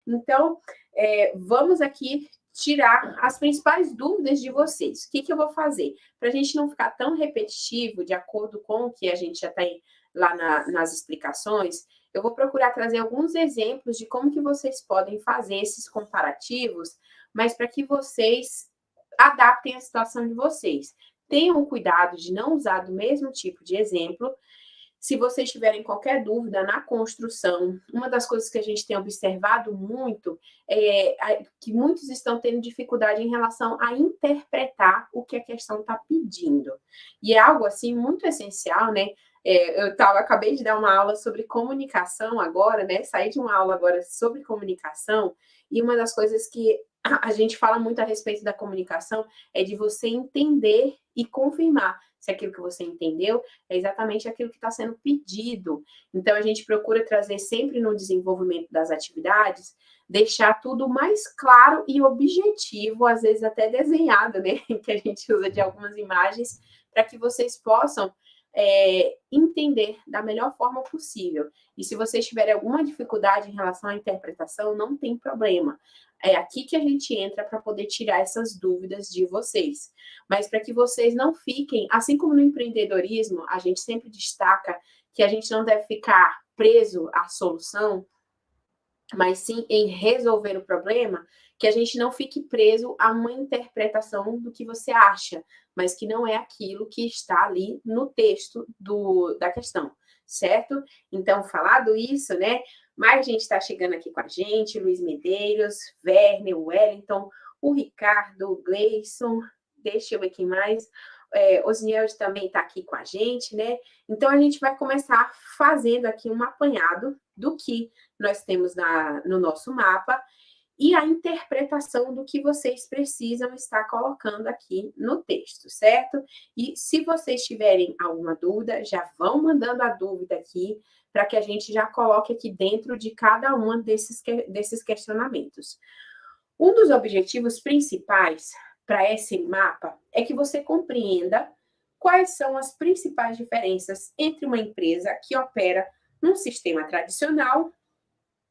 Então, vamos aqui tirar as principais dúvidas de vocês. O que eu vou fazer? Para a gente não ficar tão repetitivo, de acordo com o que a gente já tem lá nas explicações, eu vou procurar trazer alguns exemplos de como que vocês podem fazer esses comparativos, mas para que vocês adaptem a situação de vocês. Tenham cuidado de não usar do mesmo tipo de exemplo. Se vocês tiverem qualquer dúvida na construção, uma das coisas que a gente tem observado muito é que muitos estão tendo dificuldade em relação a interpretar o que a questão está pedindo. E é algo, assim, muito essencial, né? Acabei de dar uma aula sobre comunicação agora, né? Saí de uma aula agora sobre comunicação, e uma das coisas que a gente fala muito a respeito da comunicação é de você entender e confirmar se aquilo que você entendeu é exatamente aquilo que está sendo pedido. Então, a gente procura trazer sempre no desenvolvimento das atividades, deixar tudo mais claro e objetivo, às vezes até desenhado, né? Que a gente usa de algumas imagens, para que vocês possam entender da melhor forma possível. E se vocês tiverem alguma dificuldade em relação à interpretação, não tem problema. É aqui que a gente entra para poder tirar essas dúvidas de vocês. Mas para que vocês não fiquem, assim como no empreendedorismo, a gente sempre destaca que a gente não deve ficar preso à solução, mas sim em resolver o problema, que a gente não fique preso a uma interpretação do que você acha, mas que não é aquilo que está ali no texto da questão, certo? Então, falado isso, né? Mais gente está chegando aqui com a gente, Luiz Medeiros, Werner, Wellington, o Ricardo, o Gleison, deixa eu ver quem mais. Osniel também está aqui com a gente, né? Então, a gente vai começar fazendo aqui um apanhado do que nós temos no nosso mapa e a interpretação do que vocês precisam estar colocando aqui no texto, certo? E se vocês tiverem alguma dúvida, já vão mandando a dúvida aqui, para que a gente já coloque aqui dentro de cada um desses questionamentos. Um dos objetivos principais para esse mapa é que você compreenda quais são as principais diferenças entre uma empresa que opera num sistema tradicional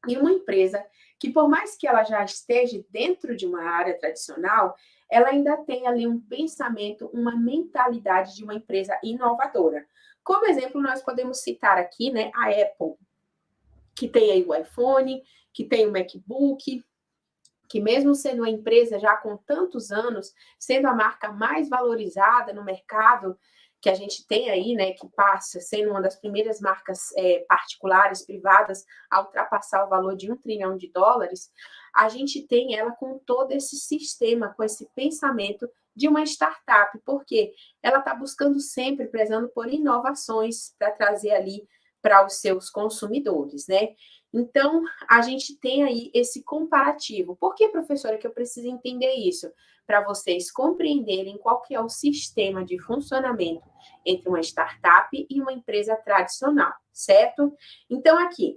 e uma empresa que, por mais que ela já esteja dentro de uma área tradicional, ela ainda tem ali um pensamento, uma mentalidade de uma empresa inovadora. Como exemplo, nós podemos citar aqui, né, a Apple, que tem aí o iPhone, que tem o MacBook, que mesmo sendo uma empresa já com tantos anos, sendo a marca mais valorizada no mercado que a gente tem aí, né, que passa sendo uma das primeiras marcas particulares, privadas, a ultrapassar o valor de $1 trilhão, a gente tem ela com todo esse sistema, com esse pensamento de uma startup, porque ela está buscando sempre, prezando por inovações para trazer ali para os seus consumidores, né? Então, a gente tem aí esse comparativo. Por que, professora, que eu preciso entender isso? Para vocês compreenderem qual que é o sistema de funcionamento entre uma startup e uma empresa tradicional, certo? Então, aqui,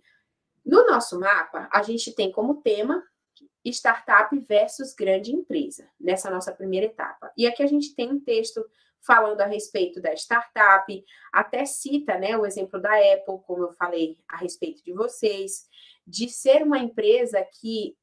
no nosso mapa, a gente tem como tema startup versus grande empresa, nessa nossa primeira etapa. E aqui a gente tem um texto falando a respeito da startup, até cita, né, o exemplo da Apple, como eu falei a respeito de vocês, de ser uma empresa que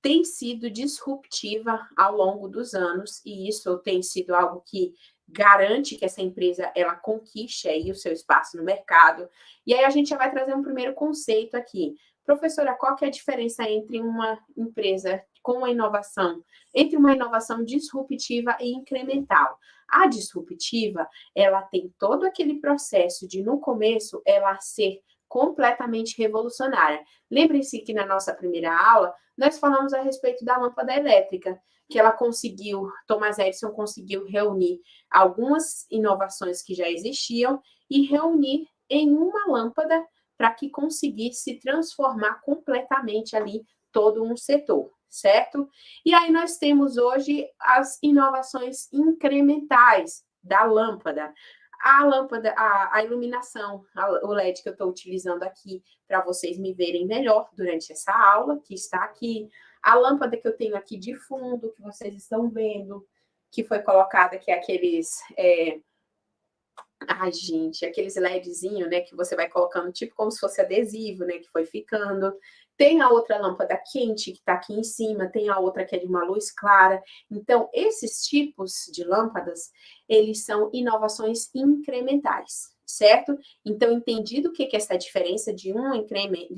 tem sido disruptiva ao longo dos anos, e isso tem sido algo que garante que essa empresa ela conquiste aí o seu espaço no mercado. E aí a gente já vai trazer um primeiro conceito aqui. Professora, qual que é a diferença entre uma empresa com uma inovação, entre uma inovação disruptiva e incremental? A disruptiva, ela tem todo aquele processo de, no começo, ela ser completamente revolucionária. Lembre-se que na nossa primeira aula, nós falamos a respeito da lâmpada elétrica, que ela conseguiu, Thomas Edison conseguiu reunir algumas inovações que já existiam e reunir em uma lâmpada para que conseguisse transformar completamente ali todo um setor, certo? E aí nós temos hoje as inovações incrementais da lâmpada. A lâmpada, a iluminação, o LED que eu estou utilizando aqui para vocês me verem melhor durante essa aula, que está aqui. A lâmpada que eu tenho aqui de fundo, que vocês estão vendo, que foi colocada aqui aqueles... Ai, gente, aqueles LEDzinho, né, que você vai colocando tipo como se fosse adesivo, né, que foi ficando. Tem a outra lâmpada quente que está aqui em cima, tem a outra que é de uma luz clara. Então, esses tipos de lâmpadas, eles são inovações incrementais, certo? Então, entendido o que é essa diferença de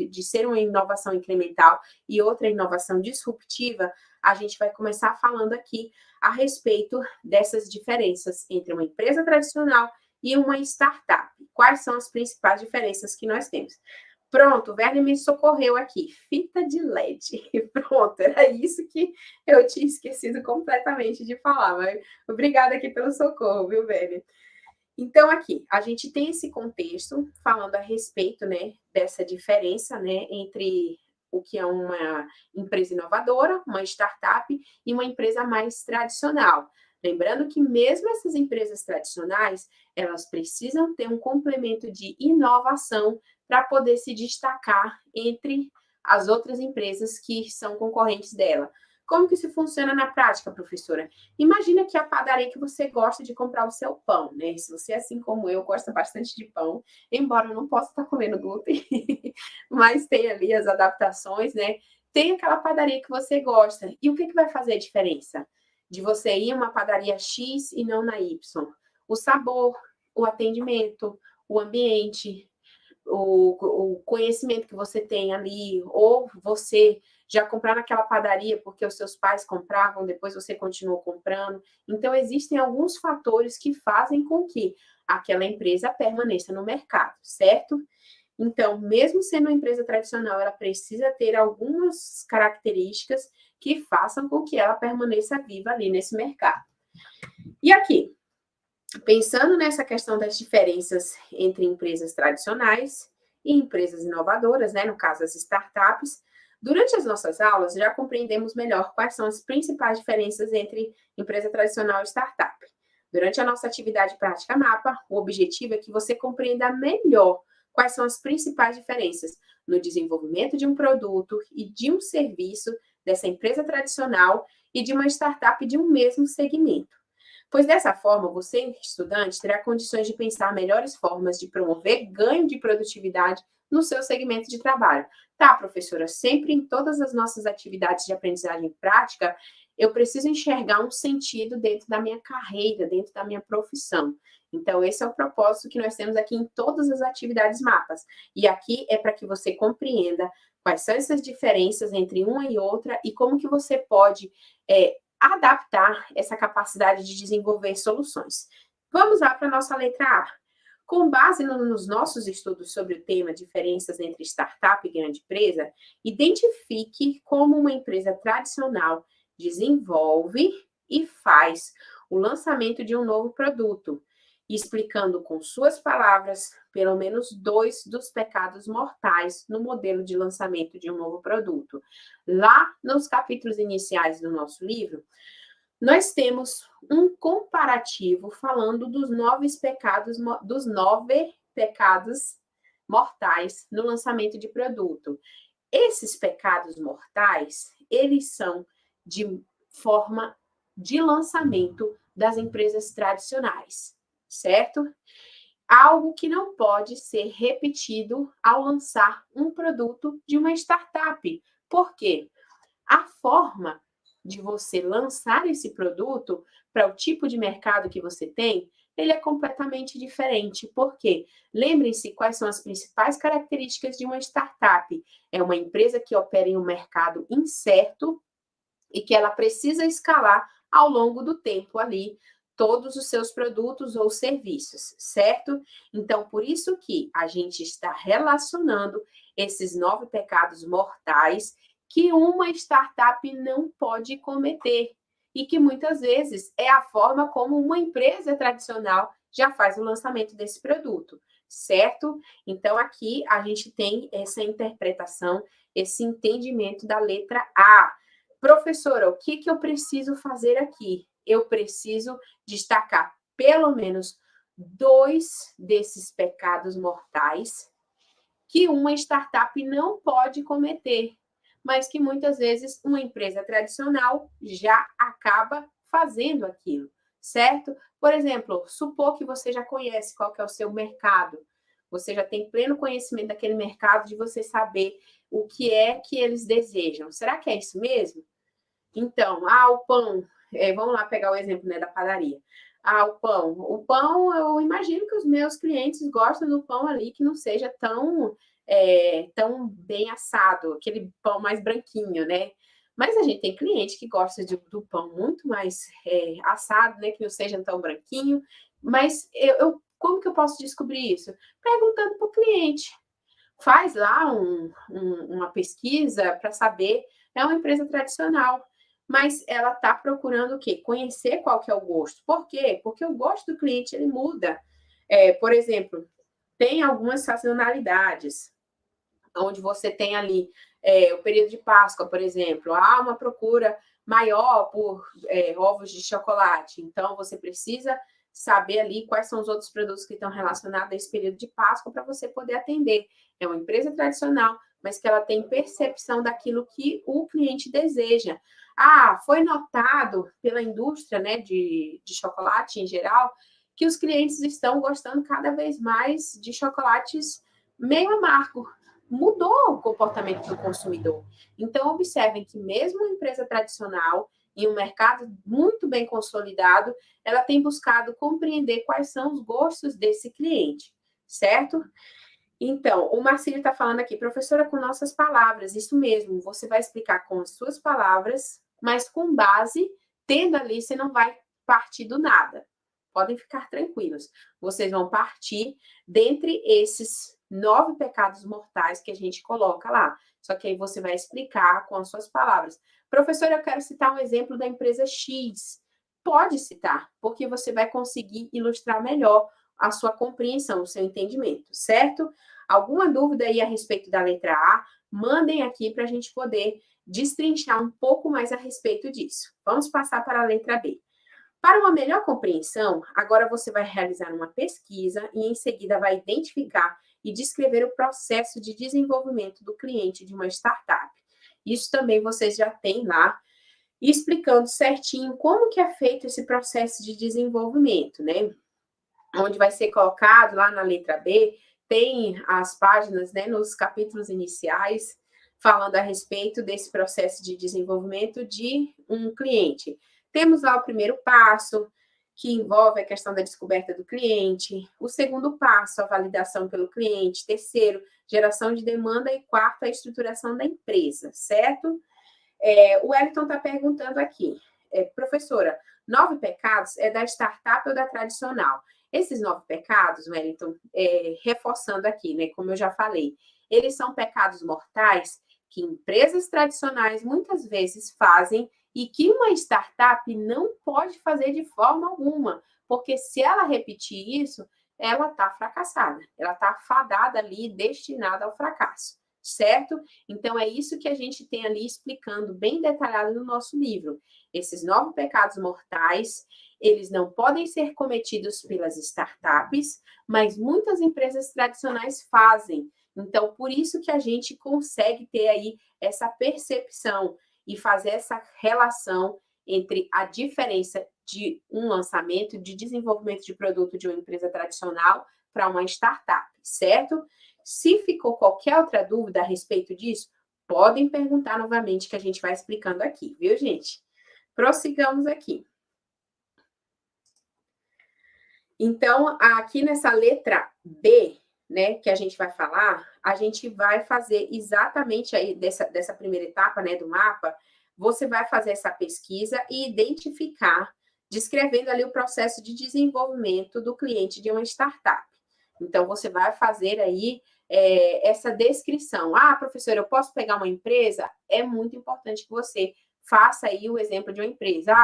de ser uma inovação incremental e outra inovação disruptiva, a gente vai começar falando aqui a respeito dessas diferenças entre uma empresa tradicional e uma startup. Quais são as principais diferenças que nós temos? Pronto, o Werner me socorreu aqui. Fita de LED. Pronto, era isso que eu tinha esquecido completamente de falar. Mas obrigada aqui pelo socorro, viu, Werner? Então, aqui, a gente tem esse contexto falando a respeito, né, dessa diferença, né, entre o que é uma empresa inovadora, uma startup e uma empresa mais tradicional. Lembrando que mesmo essas empresas tradicionais, elas precisam ter um complemento de inovação para poder se destacar entre as outras empresas que são concorrentes dela. Como que isso funciona na prática, professora? Imagina que a padaria que você gosta de comprar o seu pão, né? Se você, assim como eu, gosta bastante de pão, embora eu não possa estar comendo glúten, mas tem ali as adaptações, né? Tem aquela padaria que você gosta. E o que vai fazer a diferença de você ir a uma padaria X e não na Y? O sabor, o atendimento, o ambiente, o conhecimento que você tem ali, ou você já comprar naquela padaria porque os seus pais compravam, depois você continuou comprando. Então, existem alguns fatores que fazem com que aquela empresa permaneça no mercado, certo? Então, mesmo sendo uma empresa tradicional, ela precisa ter algumas características que façam com que ela permaneça viva ali nesse mercado. E aqui, pensando nessa questão das diferenças entre empresas tradicionais e empresas inovadoras, né, no caso as startups, durante as nossas aulas já compreendemos melhor quais são as principais diferenças entre empresa tradicional e startup. Durante a nossa atividade prática mapa, o objetivo é que você compreenda melhor quais são as principais diferenças no desenvolvimento de um produto e de um serviço dessa empresa tradicional e de uma startup de um mesmo segmento. Pois dessa forma, você, estudante, terá condições de pensar melhores formas de promover ganho de produtividade no seu segmento de trabalho. Tá, professora, sempre em todas as nossas atividades de aprendizagem prática, eu preciso enxergar um sentido dentro da minha carreira, dentro da minha profissão. Então, esse é o propósito que nós temos aqui em todas as atividades mapas. E aqui é para que você compreenda quais são essas diferenças entre uma e outra e como que você pode adaptar essa capacidade de desenvolver soluções. Vamos lá para a nossa letra A. Com base nos nossos estudos sobre o tema diferenças entre startup e grande empresa, identifique como uma empresa tradicional desenvolve e faz o lançamento de um novo produto, explicando com suas palavras pelo menos 2 dos pecados mortais no modelo de lançamento de um novo produto. Lá nos capítulos iniciais do nosso livro, nós temos um comparativo falando dos 9 pecados mortais no lançamento de produto. Esses pecados mortais, eles são de forma de lançamento das empresas tradicionais, certo? Algo que não pode ser repetido ao lançar um produto de uma startup. Por quê? A forma de você lançar esse produto para o tipo de mercado que você tem, ele é completamente diferente. Por quê? Lembrem-se quais são as principais características de uma startup. É uma empresa que opera em um mercado incerto e que ela precisa escalar ao longo do tempo ali todos os seus produtos ou serviços, certo? Então, por isso que a gente está relacionando esses 9 pecados mortais que uma startup não pode cometer e que muitas vezes é a forma como uma empresa tradicional já faz o lançamento desse produto, certo? Então, aqui a gente tem essa interpretação, esse entendimento da letra A. Professora, o que eu preciso fazer aqui? Eu preciso destacar pelo menos 2 desses pecados mortais que uma startup não pode cometer, mas que muitas vezes uma empresa tradicional já acaba fazendo aquilo, certo? Por exemplo, supor que você já conhece qual que é o seu mercado. você já tem pleno conhecimento daquele mercado, de você saber o que é que eles desejam. Será que é isso mesmo? Então, o pão, vamos lá pegar o exemplo, né, da padaria. O pão, eu imagino que os meus clientes gostam do pão ali que não seja tão bem assado, aquele pão mais branquinho, né? Mas a gente tem cliente que gosta do pão muito mais assado, né, que não seja tão branquinho. Mas como que eu posso descobrir isso? Perguntando para o cliente. Faz lá uma pesquisa para saber. É uma empresa tradicional, mas ela está procurando o quê? Conhecer qual que é o gosto. Por quê? Porque o gosto do cliente ele muda. Por exemplo, tem algumas sazonalidades, onde você tem ali o período de Páscoa, por exemplo, há uma procura maior por ovos de chocolate. Então, você precisa saber ali quais são os outros produtos que estão relacionados a esse período de Páscoa para você poder atender. É uma empresa tradicional, mas que ela tem percepção daquilo que o cliente deseja. Foi notado pela indústria, né, de chocolate em geral, que os clientes estão gostando cada vez mais de chocolates meio amargo. Mudou o comportamento do consumidor. Então, observem que mesmo uma empresa tradicional, em um mercado muito bem consolidado, ela tem buscado compreender quais são os gostos desse cliente, certo? Então, o Marcílio está falando aqui, professora, com nossas palavras, isso mesmo, você vai explicar com as suas palavras, mas com base, tendo ali, você não vai partir do nada. Podem ficar tranquilos. Vocês vão partir dentre esses 9 pecados mortais que a gente coloca lá. Só que aí você vai explicar com as suas palavras. Professora, eu quero citar um exemplo da empresa X. Pode citar, porque você vai conseguir ilustrar melhor a sua compreensão, o seu entendimento, certo? Alguma dúvida aí a respeito da letra A? Mandem aqui para a gente poder destrinchar um pouco mais a respeito disso. Vamos passar para a letra B. Para uma melhor compreensão, agora você vai realizar uma pesquisa e em seguida vai identificar e descrever o processo de desenvolvimento do cliente de uma startup. Isso também vocês já têm lá, explicando certinho como que é feito esse processo de desenvolvimento, né? Onde vai ser colocado lá na letra B, tem as páginas, né, nos capítulos iniciais, falando a respeito desse processo de desenvolvimento de um cliente. Temos lá o primeiro passo, que envolve a questão da descoberta do cliente. O segundo passo, a validação pelo cliente. Terceiro, geração de demanda. E quarto, a estruturação da empresa, certo? O Wellington está perguntando aqui, professora, 9 pecados é da startup ou da tradicional? Esses 9 pecados, Wellington, reforçando aqui, né, como eu já falei, eles são pecados mortais que empresas tradicionais muitas vezes fazem e que uma startup não pode fazer de forma alguma, porque se ela repetir isso, ela está fracassada, ela está fadada ali, destinada ao fracasso, certo? Então, é isso que a gente tem ali explicando bem detalhado no nosso livro. Esses 9 pecados mortais, eles não podem ser cometidos pelas startups, mas muitas empresas tradicionais fazem. Então, por isso que a gente consegue ter aí essa percepção e fazer essa relação entre a diferença de um lançamento, de desenvolvimento de produto de uma empresa tradicional para uma startup, certo? Se ficou qualquer outra dúvida a respeito disso, podem perguntar novamente que a gente vai explicando aqui, viu, gente? Prossigamos aqui. Então, aqui nessa letra B, né, que a gente vai falar, a gente vai fazer exatamente aí dessa primeira etapa, né, do mapa, você vai fazer essa pesquisa e identificar, descrevendo ali o processo de desenvolvimento do cliente de uma startup. Então, você vai fazer aí essa descrição. Professora, eu posso pegar uma empresa? É muito importante que você faça aí o exemplo de uma empresa.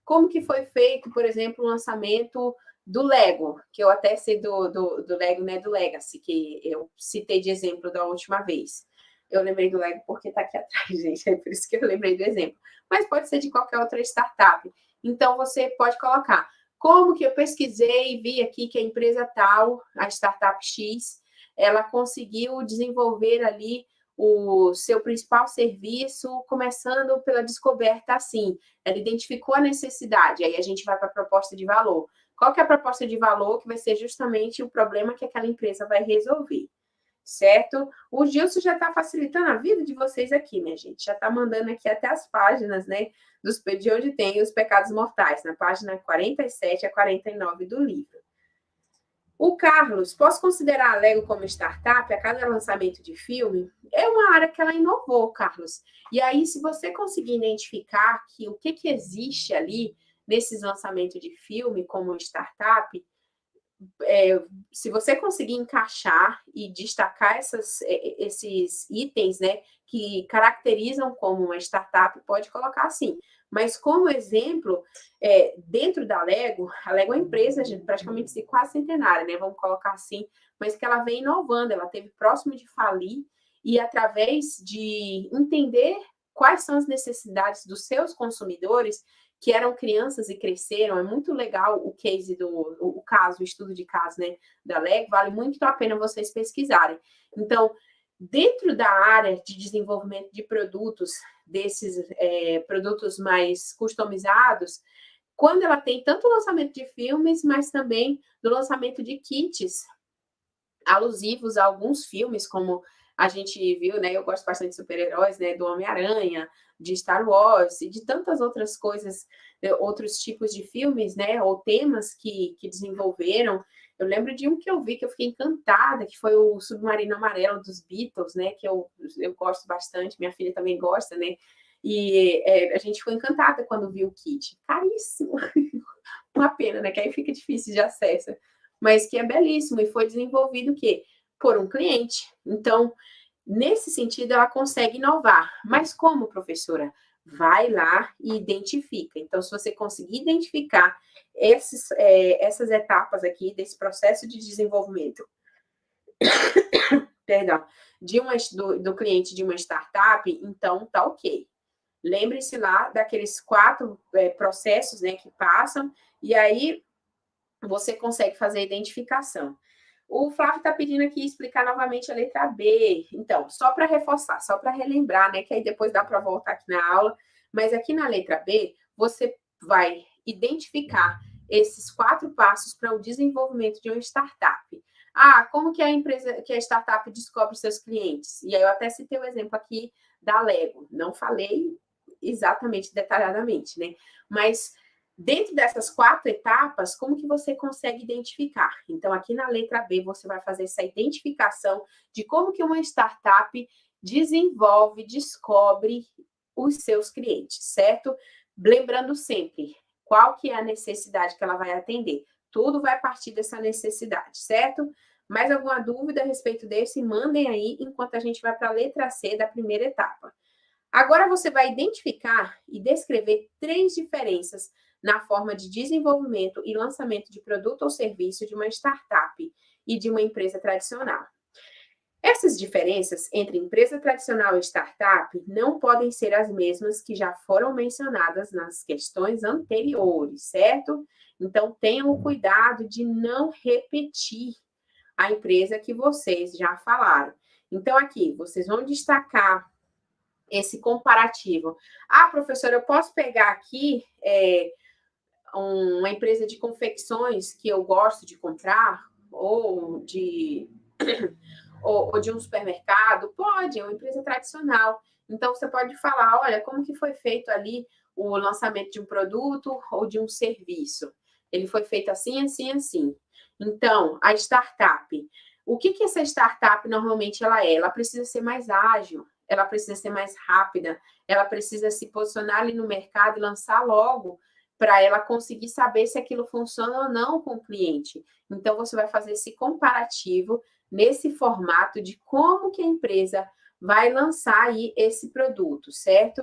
Como que foi feito, por exemplo, o lançamento do Lego, que eu até sei do Lego, né, do Legacy, que eu citei de exemplo da última vez. Eu lembrei do Lego porque está aqui atrás, gente, é por isso que eu lembrei do exemplo. Mas pode ser de qualquer outra startup. Então, você pode colocar como que eu pesquisei e vi aqui que a empresa tal, a startup X, ela conseguiu desenvolver ali o seu principal serviço, começando pela descoberta assim. Ela identificou a necessidade, aí a gente vai para a proposta de valor. Qual que é a proposta de valor que vai ser justamente o problema que aquela empresa vai resolver, certo? O Gilson já está facilitando a vida de vocês aqui, minha gente. Já está mandando aqui até as páginas, né, de onde tem os pecados mortais, na página 47 a 49 do livro. O Carlos, posso considerar a Lego como startup a cada lançamento de filme? É uma área que ela inovou, Carlos. E aí, se você conseguir identificar o que existe ali nesses lançamentos de filme como startup, se você conseguir encaixar e destacar esses itens, né, que caracterizam como uma startup, pode colocar assim. Mas, como exemplo, dentro da Lego, a Lego é uma empresa praticamente quase centenária, né, vamos colocar assim, mas que ela vem inovando, ela teve próximo de falir, e através de entender quais são as necessidades dos seus consumidores, que eram crianças e cresceram, é muito legal o case o caso, o estudo de caso, né, da Lego, vale muito a pena vocês pesquisarem. Então, dentro da área de desenvolvimento de produtos, desses produtos mais customizados, quando ela tem tanto o lançamento de filmes, mas também do lançamento de kits alusivos a alguns filmes, como a gente viu, né? Eu gosto bastante de super-heróis, né? Do Homem-Aranha, de Star Wars e de tantas outras coisas, outros tipos de filmes, né? Ou temas que desenvolveram. Eu lembro de um que eu vi que eu fiquei encantada, que foi o Submarino Amarelo dos Beatles, né? Que eu gosto bastante, minha filha também gosta, né? E a gente ficou encantada quando viu o kit. Caríssimo. Uma pena, né? Que aí fica difícil de acesso. Mas que é belíssimo e foi desenvolvido o quê? Por um cliente. Então, nesse sentido, ela consegue inovar. Mas como, professora? Vai lá e identifica. Então, se você conseguir identificar essas etapas aqui desse processo de desenvolvimento, perdão, do cliente de uma startup, então tá ok. Lembre-se lá daqueles 4 processos, né, que passam, e aí você consegue fazer a identificação. O Flávio está pedindo aqui explicar novamente a letra B. Então, só para reforçar, só para relembrar, né? Que aí depois dá para voltar aqui na aula. Mas aqui na letra B, você vai identificar esses 4 passos para o desenvolvimento de uma startup. Ah, como que a startup descobre seus clientes? E aí eu até citei o exemplo aqui da Lego. Não falei exatamente, detalhadamente, né? Mas dentro dessas 4 etapas, como que você consegue identificar? Então, aqui na letra B, você vai fazer essa identificação de como que uma startup desenvolve, descobre os seus clientes, certo? Lembrando sempre, qual que é a necessidade que ela vai atender? Tudo vai partir dessa necessidade, certo? Mais alguma dúvida a respeito desse? Mandem aí, enquanto a gente vai para a letra C da primeira etapa. Agora você vai identificar e descrever 3 diferenças na forma de desenvolvimento e lançamento de produto ou serviço de uma startup e de uma empresa tradicional. Essas diferenças entre empresa tradicional e startup não podem ser as mesmas que já foram mencionadas nas questões anteriores, certo? Então, tenham o cuidado de não repetir a empresa que vocês já falaram. Então, aqui, vocês vão destacar esse comparativo. Ah, professora, eu posso pegar aqui uma empresa de confecções que eu gosto de comprar, ou de um supermercado? Pode, é uma empresa tradicional. Então, você pode falar, olha, como que foi feito ali o lançamento de um produto ou de um serviço? Ele foi feito assim, assim, assim. Então, a startup. O que essa startup normalmente ela é? Ela precisa ser mais ágil, ela precisa ser mais rápida, ela precisa se posicionar ali no mercado e lançar logo para ela conseguir saber se aquilo funciona ou não com o cliente. Então, você vai fazer esse comparativo nesse formato de como que a empresa vai lançar aí esse produto, certo?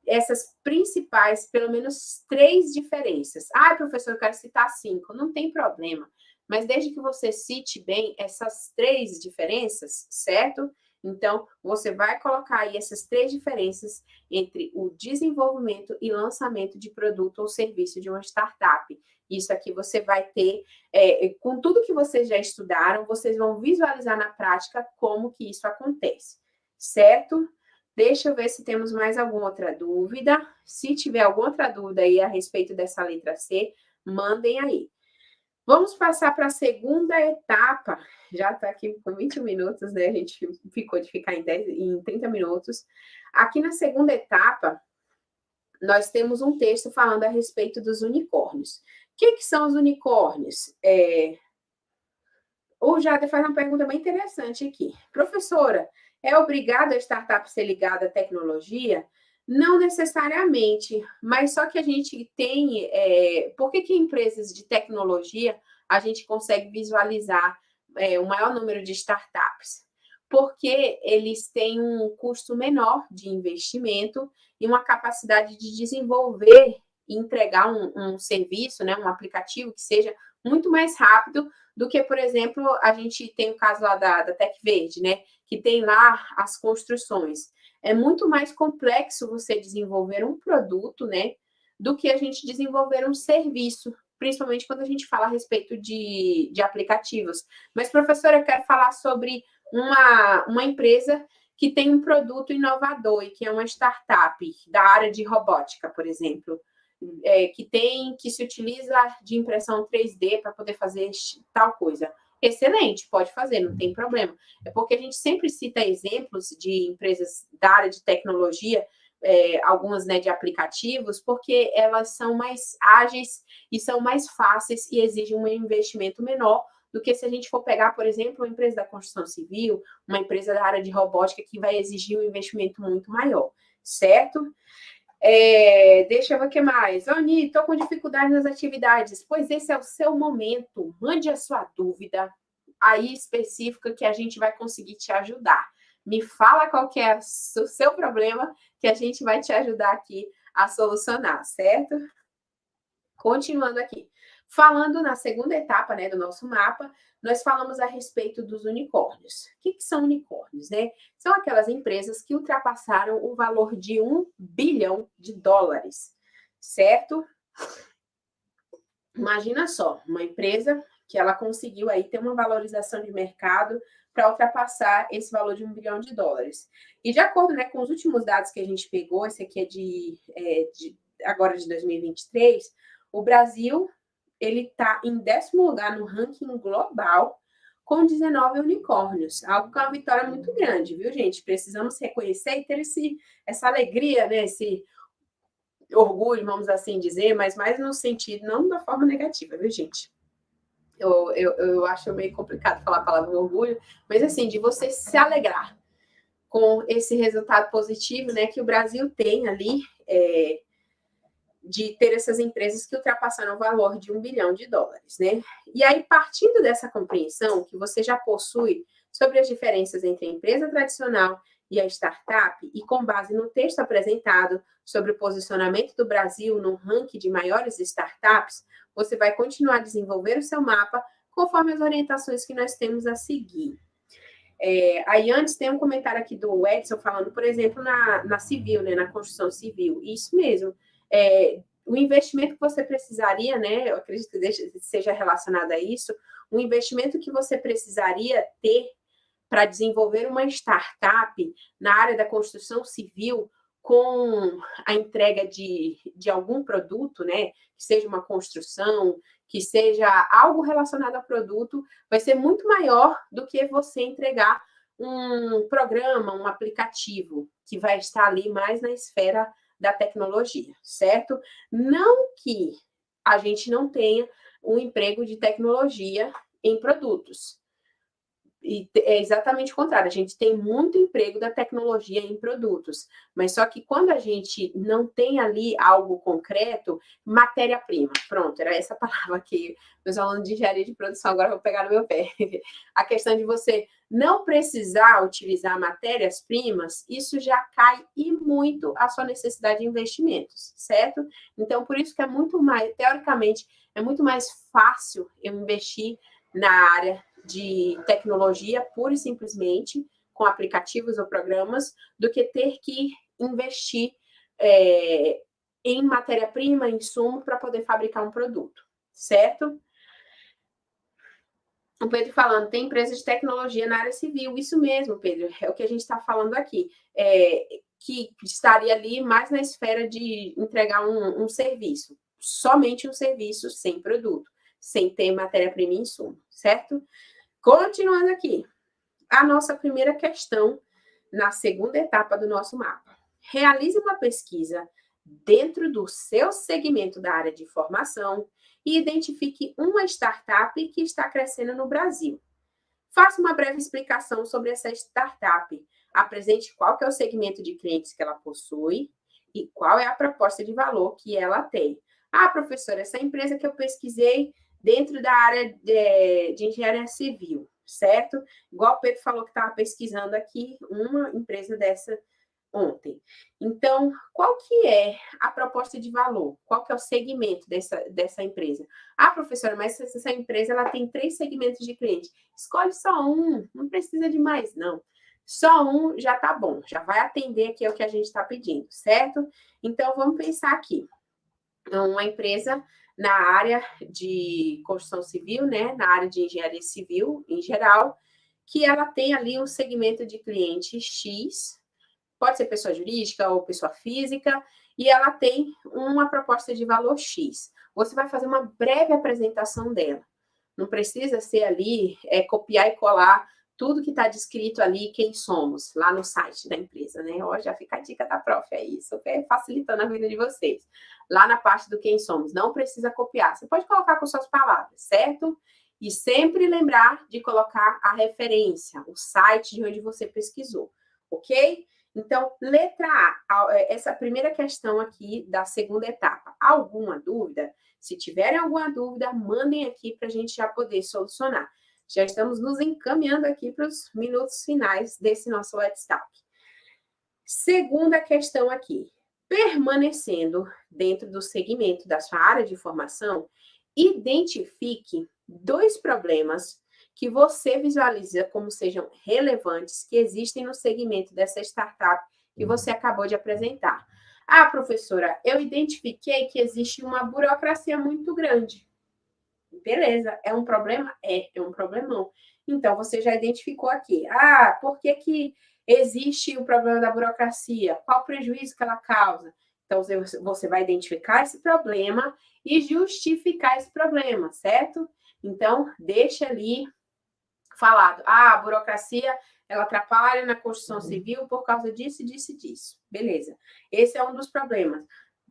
Essas principais, pelo menos 3 diferenças. Ah, professor, eu quero citar 5. Não tem problema. Mas desde que você cite bem essas 3 diferenças, certo? Então, você vai colocar aí essas 3 diferenças entre o desenvolvimento e lançamento de produto ou serviço de uma startup. Isso aqui você vai ter, com tudo que vocês já estudaram, vocês vão visualizar na prática como que isso acontece, certo? Deixa eu ver se temos mais alguma outra dúvida. Se tiver alguma outra dúvida aí a respeito dessa letra C, mandem aí. Vamos passar para a segunda etapa. Já está aqui com 21 minutos, né? A gente ficou de ficar em 30 minutos. Aqui na segunda etapa, nós temos um texto falando a respeito dos unicórnios. O que são os unicórnios? O Jader faz uma pergunta bem interessante aqui. Professora, é obrigado a startup ser ligada à tecnologia? Não necessariamente, mas só que a gente tem... por que empresas de tecnologia a gente consegue visualizar o maior número de startups? Porque eles têm um custo menor de investimento e uma capacidade de desenvolver e entregar um serviço, né, um aplicativo que seja muito mais rápido do que, por exemplo, a gente tem o caso lá da Tec Verde, né? Que tem lá as construções. É muito mais complexo você desenvolver um produto, né? Do que a gente desenvolver um serviço, principalmente quando a gente fala a respeito de aplicativos. Mas, professora, eu quero falar sobre uma empresa que tem um produto inovador e que é uma startup da área de robótica, por exemplo. Que se utiliza de impressão 3D para poder fazer tal coisa. Excelente, pode fazer, não tem problema. É porque a gente sempre cita exemplos de empresas da área de tecnologia, algumas, né, de aplicativos, porque elas são mais ágeis e são mais fáceis e exigem um investimento menor do que se a gente for pegar, por exemplo, uma empresa da construção civil, uma empresa da área de robótica que vai exigir um investimento muito maior, certo? Deixa eu ver o que mais. Oni, estou com dificuldade nas atividades. Pois esse é o seu momento. Mande a sua dúvida aí específica que a gente vai conseguir te ajudar. Me fala qual que é o seu problema que a gente vai te ajudar aqui a solucionar, certo? Continuando aqui. Falando na segunda etapa, né, do nosso mapa, nós falamos a respeito dos unicórnios. O que são unicórnios, né? São aquelas empresas que ultrapassaram o valor de $1 bilhão, certo? Imagina só, uma empresa que ela conseguiu aí ter uma valorização de mercado para ultrapassar esse valor de $1 bilhão. E de acordo, né, com os últimos dados que a gente pegou, esse aqui é agora de 2023, o Brasil ele está em 10º lugar no ranking global com 19 unicórnios, algo que é uma vitória muito grande, viu, gente? Precisamos reconhecer e ter essa alegria, né, esse orgulho, vamos assim dizer, mas mais no sentido, não da forma negativa, viu, gente? Eu acho meio complicado falar a palavra orgulho, mas assim, de você se alegrar com esse resultado positivo, né, que o Brasil tem ali, de ter essas empresas que ultrapassaram o valor de $1 bilhão, né? E aí, partindo dessa compreensão que você já possui sobre as diferenças entre a empresa tradicional e a startup, e com base no texto apresentado sobre o posicionamento do Brasil no ranking de maiores startups, você vai continuar a desenvolver o seu mapa conforme as orientações que nós temos a seguir. Aí antes tem um comentário aqui do Edson falando, por exemplo, na civil, né, na construção civil. Isso mesmo. O investimento que você precisaria, né, eu acredito que seja relacionado a isso, o investimento que você precisaria ter para desenvolver uma startup na área da construção civil com a entrega de algum produto, né, que seja uma construção, que seja algo relacionado a produto, vai ser muito maior do que você entregar um programa, um aplicativo, que vai estar ali mais na esfera da tecnologia, certo? Não que a gente não tenha um emprego de tecnologia em produtos. E é exatamente o contrário, a gente tem muito emprego da tecnologia em produtos, mas só que quando a gente não tem ali algo concreto, matéria-prima, pronto, era essa palavra que meus alunos de engenharia de produção agora vão pegar no meu pé. A questão de você não precisar utilizar matérias-primas, isso já cai e muito a sua necessidade de investimentos, certo? Então, por isso que é muito mais, teoricamente, é muito mais fácil eu investir na área de tecnologia, pura e simplesmente, com aplicativos ou programas, do que ter que investir em matéria-prima, insumo, para poder fabricar um produto, certo? O Pedro falando, tem empresa de tecnologia na área civil. Isso mesmo, Pedro, é o que a gente está falando aqui. Que estaria ali mais na esfera de entregar um serviço, somente um serviço sem produto, sem ter matéria-prima e insumo, certo? Continuando aqui, a nossa primeira questão na segunda etapa do nosso mapa. Realize uma pesquisa dentro do seu segmento da área de formação e identifique uma startup que está crescendo no Brasil. Faça uma breve explicação sobre essa startup. Apresente qual que é o segmento de clientes que ela possui e qual é a proposta de valor que ela tem. Ah, professora, essa empresa que eu pesquisei dentro da área de engenharia civil, certo? Igual o Pedro falou que estava pesquisando aqui, uma empresa dessa ontem. Então, qual que é a proposta de valor? Qual que é o segmento dessa empresa? Ah, professora, mas essa empresa ela tem 3 segmentos de cliente. Escolhe só um, não precisa de mais, não. Só um já tá bom, já vai atender aqui ao que a gente está pedindo, certo? Então, vamos pensar aqui. Uma empresa na área de construção civil, né? Na área de engenharia civil, em geral, que ela tem ali um segmento de cliente X, pode ser pessoa jurídica ou pessoa física, e ela tem uma proposta de valor X. Você vai fazer uma breve apresentação dela. Não precisa ser ali, copiar e colar tudo que está descrito ali, quem somos, lá no site da empresa, né? Ó, já fica a dica da prof, é isso, facilitando a vida de vocês. Lá na parte do quem somos, não precisa copiar. Você pode colocar com suas palavras, certo? E sempre lembrar de colocar a referência, o site de onde você pesquisou, ok? Então, letra A, essa primeira questão aqui da segunda etapa. Alguma dúvida? Se tiverem alguma dúvida, mandem aqui para a gente já poder solucionar. Já estamos nos encaminhando aqui para os minutos finais desse nosso Let's Talk. Segunda questão aqui. Permanecendo dentro do segmento da sua área de formação, identifique 2 problemas que você visualiza como sejam relevantes, que existem no segmento dessa startup que você acabou de apresentar. Ah, professora, eu identifiquei que existe uma burocracia muito grande. Beleza, é um problema? É um problemão. Então, você já identificou aqui. Ah, por que existe o problema da burocracia? Qual o prejuízo que ela causa? Então, você vai identificar esse problema e justificar esse problema, certo? Então, deixa ali falado. Ah, a burocracia, ela atrapalha na construção civil por causa disso, disso e disso. Beleza. Esse é um dos problemas.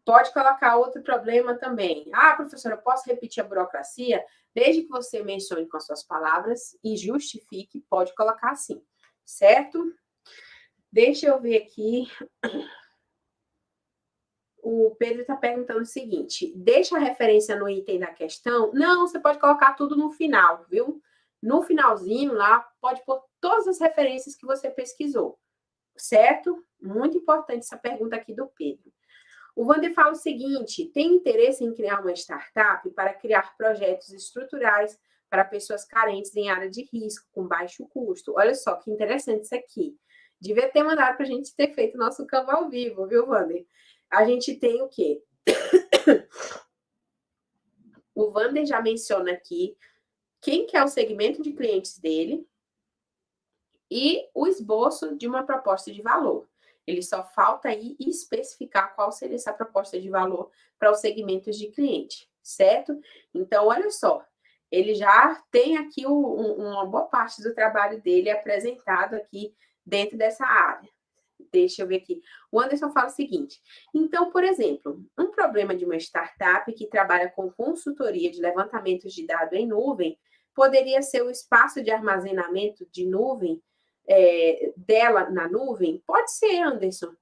Pode colocar outro problema também. Ah, professora, eu posso repetir a burocracia? Desde que você mencione com as suas palavras e justifique, pode colocar assim, certo? Deixa eu ver aqui. O Pedro está perguntando o seguinte: deixa a referência no item da questão? Não, você pode colocar tudo no final, viu? No finalzinho lá, pode pôr todas as referências que você pesquisou, certo? Muito importante essa pergunta aqui do Pedro. O Wander fala o seguinte: tem interesse em criar uma startup para criar projetos estruturais para pessoas carentes em área de risco, com baixo custo. Olha só que interessante isso aqui. Devia ter mandado para a gente ter feito o nosso Canva ao vivo, viu, Wander? A gente tem o quê? O Wander já menciona aqui quem que é o segmento de clientes dele e o esboço de uma proposta de valor. Ele só falta aí especificar qual seria essa proposta de valor para os segmentos de cliente, certo? Então, olha só, ele já tem aqui uma boa parte do trabalho dele apresentado aqui dentro dessa área. Deixa eu ver aqui. O Anderson fala o seguinte: então, por exemplo, um problema de uma startup que trabalha com consultoria de levantamentos de dados em nuvem poderia ser o espaço de armazenamento de nuvem dela na nuvem? Pode ser, Anderson.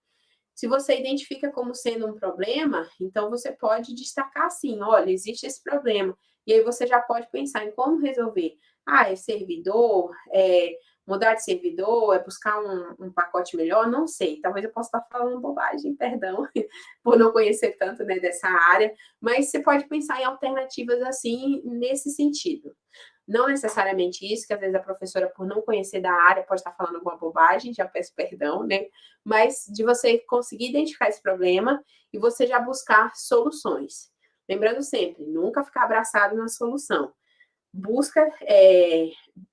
Se você identifica como sendo um problema, então você pode destacar assim: olha, existe esse problema. E aí você já pode pensar em como resolver. Ah, é servidor, mudar de servidor, é buscar um pacote melhor? Não sei. Talvez eu possa estar falando bobagem, perdão, por não conhecer tanto, né, dessa área. Mas você pode pensar em alternativas assim, nesse sentido. Não necessariamente isso, que às vezes a professora, por não conhecer da área, pode estar falando alguma bobagem, já peço perdão, né? Mas de você conseguir identificar esse problema e você já buscar soluções. Lembrando sempre, nunca ficar abraçado na solução. Busca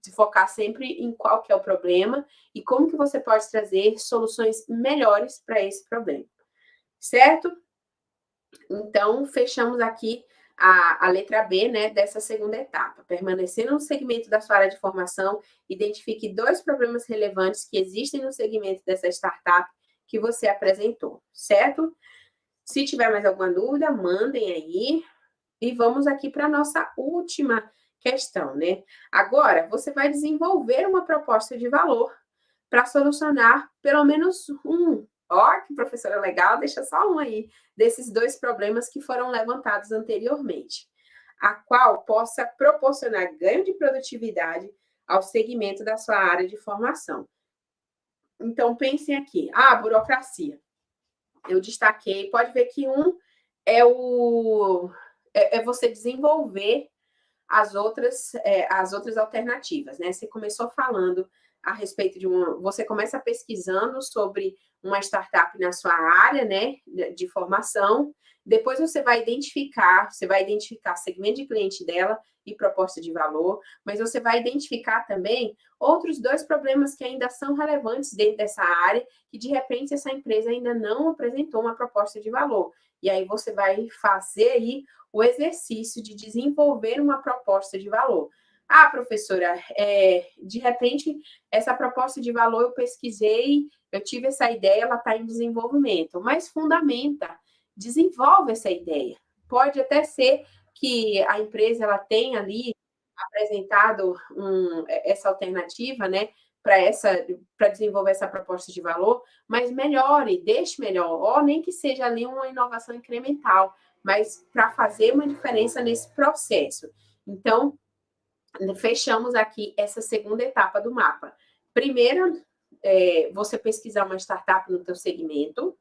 se focar sempre em qual que é o problema e como que você pode trazer soluções melhores para esse problema. Certo? Então, fechamos aqui a letra B, né, dessa segunda etapa. Permanecendo no segmento da sua área de formação, identifique 2 problemas relevantes que existem no segmento dessa startup que você apresentou, certo? Se tiver mais alguma dúvida, mandem aí. E vamos aqui para a nossa última questão, né? Agora, você vai desenvolver uma proposta de valor para solucionar pelo menos um. Ó, que professora legal, deixa só um aí, desses 2 problemas que foram levantados anteriormente, a qual possa proporcionar ganho de produtividade ao segmento da sua área de formação. Então, pensem aqui, burocracia. Eu destaquei, pode ver que um é você desenvolver as outras alternativas, né? Você começou falando a respeito você começa pesquisando sobre uma startup na sua área, né, de formação, depois você vai identificar segmento de cliente dela e proposta de valor, mas você vai identificar também outros 2 problemas que ainda são relevantes dentro dessa área, que de repente essa empresa ainda não apresentou uma proposta de valor. E aí você vai fazer aí o exercício de desenvolver uma proposta de valor. Professora, de repente, essa proposta de valor eu pesquisei, eu tive essa ideia, ela está em desenvolvimento, mas desenvolve essa ideia. Pode até ser que a empresa ela tenha ali apresentado essa alternativa, né, para desenvolver essa proposta de valor, mas melhore, deixe melhor, ou nem que seja ali uma inovação incremental, mas para fazer uma diferença nesse processo. Então, fechamos aqui essa segunda etapa do mapa. Primeiro, você pesquisar uma startup no teu segmento,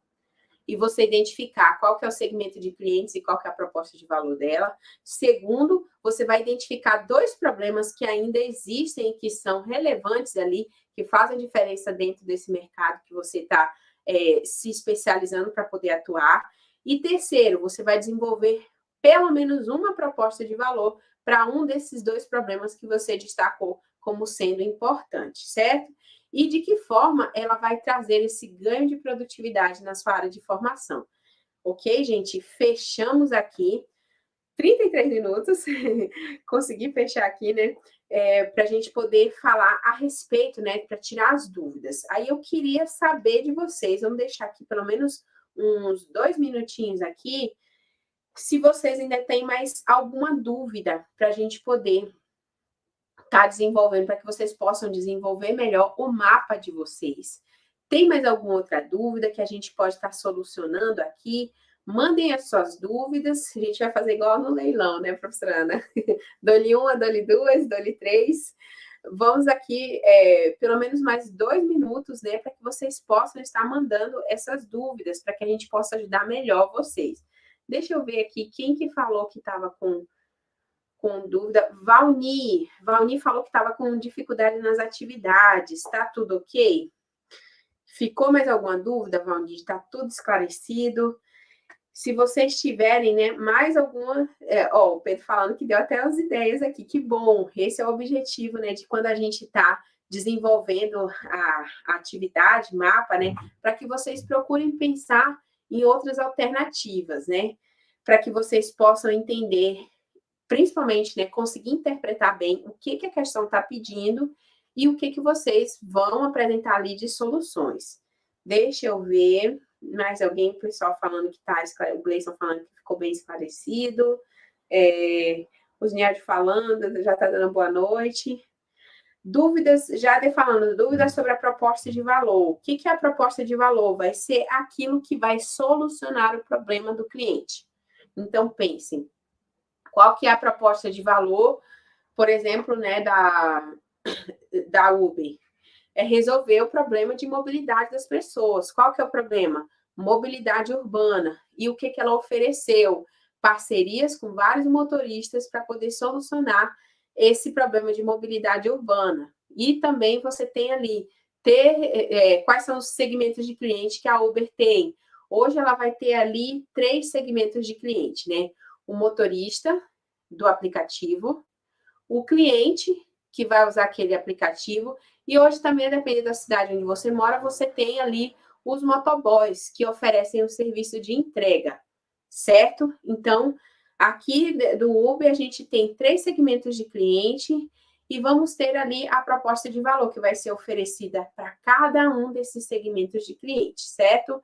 e você identificar qual que é o segmento de clientes e qual que é a proposta de valor dela. Segundo, você vai identificar 2 problemas que ainda existem e que são relevantes ali, que fazem diferença dentro desse mercado que você está se especializando para poder atuar. E terceiro, você vai desenvolver pelo menos uma proposta de valor para um desses 2 problemas que você destacou como sendo importante, certo? E de que forma ela vai trazer esse ganho de produtividade na sua área de formação. Ok, gente? Fechamos aqui 33 minutos, consegui fechar aqui, né? Para a gente poder falar a respeito, né? Para tirar as dúvidas. Aí eu queria saber de vocês, vamos deixar aqui pelo menos uns 2 minutinhos aqui, se vocês ainda têm mais alguma dúvida para a gente poder desenvolvendo, para que vocês possam desenvolver melhor o mapa de vocês. Tem mais alguma outra dúvida que a gente pode estar solucionando aqui? Mandem as suas dúvidas, a gente vai fazer igual no leilão, né, professora Ana? Dole 1, dole 2, dole 3. Vamos aqui, pelo menos mais 2 minutos, né, para que vocês possam estar mandando essas dúvidas, para que a gente possa ajudar melhor vocês. Deixa eu ver aqui quem que falou que estava com dúvida. Valni falou que estava com dificuldade nas atividades. Está tudo ok? Ficou mais alguma dúvida, Valni? Está tudo esclarecido? Se vocês tiverem, né, mais alguma... o Pedro falando que deu até as ideias aqui. Que bom! Esse é o objetivo, né, de quando a gente está desenvolvendo a atividade, mapa, né, para que vocês procurem pensar em outras alternativas, né, para que vocês possam entender, principalmente, né, conseguir interpretar bem o que a questão está pedindo e o que vocês vão apresentar ali de soluções. Deixa eu ver, mais alguém, o pessoal falando que está, o Gleison falando que ficou bem esclarecido, os nerds falando, já está dando boa noite. Dúvidas, Jade falando, dúvidas sobre a proposta de valor. O que é a proposta de valor? Vai ser aquilo que vai solucionar o problema do cliente. Então, pensem, qual que é a proposta de valor, por exemplo, né, da Uber? É resolver o problema de mobilidade das pessoas. Qual que é o problema? Mobilidade urbana. E o que ela ofereceu? Parcerias com vários motoristas para poder solucionar esse problema de mobilidade urbana. E também você tem ali, quais são os segmentos de cliente que a Uber tem. Hoje ela vai ter ali 3 segmentos de cliente, né? O motorista do aplicativo, o cliente que vai usar aquele aplicativo, e hoje também, dependendo da cidade onde você mora, você tem ali os motoboys, que oferecem o serviço de entrega, certo? Então, Aqui do Uber, a gente tem 3 segmentos de cliente e vamos ter ali a proposta de valor que vai ser oferecida para cada um desses segmentos de cliente, certo?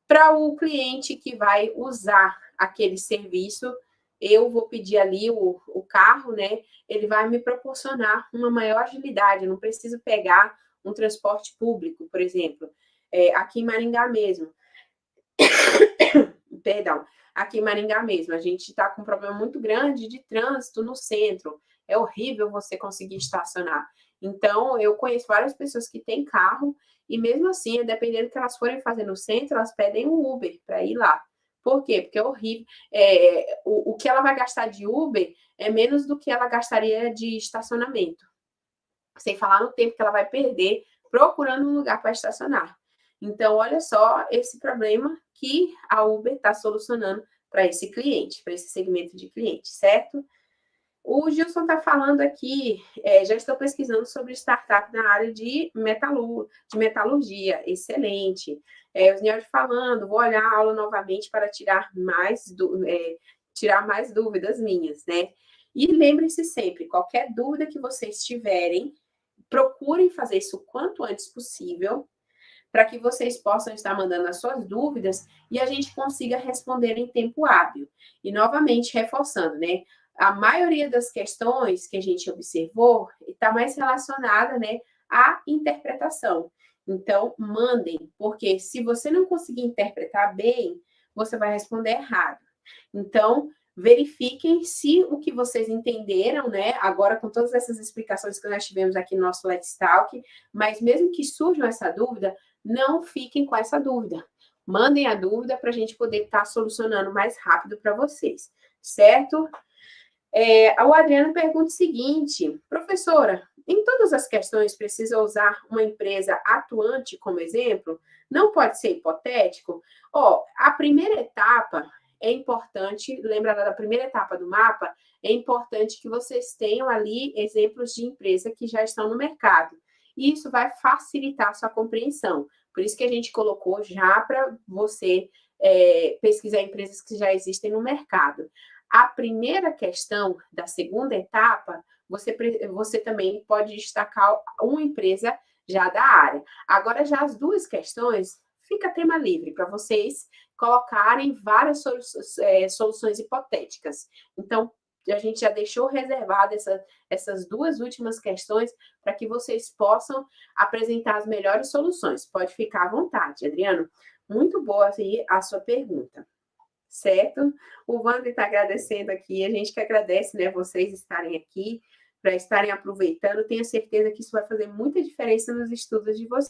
Para o cliente que vai usar aquele serviço, eu vou pedir ali o carro, né? Ele vai me proporcionar uma maior agilidade, eu não preciso pegar um transporte público, por exemplo, aqui em Maringá mesmo. Perdão, aqui em Maringá mesmo, a gente está com um problema muito grande de trânsito no centro. É horrível você conseguir estacionar. Então, eu conheço várias pessoas que têm carro e mesmo assim, dependendo do que elas forem fazer no centro, elas pedem um Uber para ir lá. Por quê? Porque é horrível. O que ela vai gastar de Uber é menos do que ela gastaria de estacionamento. Sem falar no tempo que ela vai perder procurando um lugar para estacionar. Então, olha só esse problema que a Uber está solucionando para esse cliente, para esse segmento de cliente, certo? O Gilson está falando aqui, já estou pesquisando sobre startup na área de metalurgia, excelente. O Zniel falando, vou olhar a aula novamente para tirar mais dúvidas minhas, né? E lembre-se sempre, qualquer dúvida que vocês tiverem, procurem fazer isso o quanto antes possível, para que vocês possam estar mandando as suas dúvidas e a gente consiga responder em tempo hábil. E, novamente, reforçando, né? A maioria das questões que a gente observou está mais relacionada, né, à interpretação. Então, mandem, porque se você não conseguir interpretar bem, você vai responder errado. Então, verifiquem se o que vocês entenderam, né? Agora, com todas essas explicações que nós tivemos aqui no nosso Let's Talk, mas mesmo que surja essa dúvida, não fiquem com essa dúvida. Mandem a dúvida para a gente poder estar solucionando mais rápido para vocês, certo? O Adriano pergunta o seguinte, professora, em todas as questões precisa usar uma empresa atuante como exemplo? Não pode ser hipotético? A primeira etapa é importante, lembra da primeira etapa do mapa? É importante que vocês tenham ali exemplos de empresa que já estão no mercado. E isso vai facilitar a sua compreensão. Por isso que a gente colocou já para você pesquisar empresas que já existem no mercado. A primeira questão da segunda etapa, você também pode destacar uma empresa já da área. Agora, já as duas questões, fica tema livre para vocês colocarem várias soluções hipotéticas. Então, a gente já deixou reservado essas duas últimas questões para que vocês possam apresentar as melhores soluções. Pode ficar à vontade, Adriano. Muito boa assim, a sua pergunta. Certo? O Wander está agradecendo aqui, a gente que agradece, né, vocês estarem aqui, para estarem aproveitando, tenho certeza que isso vai fazer muita diferença nos estudos de vocês.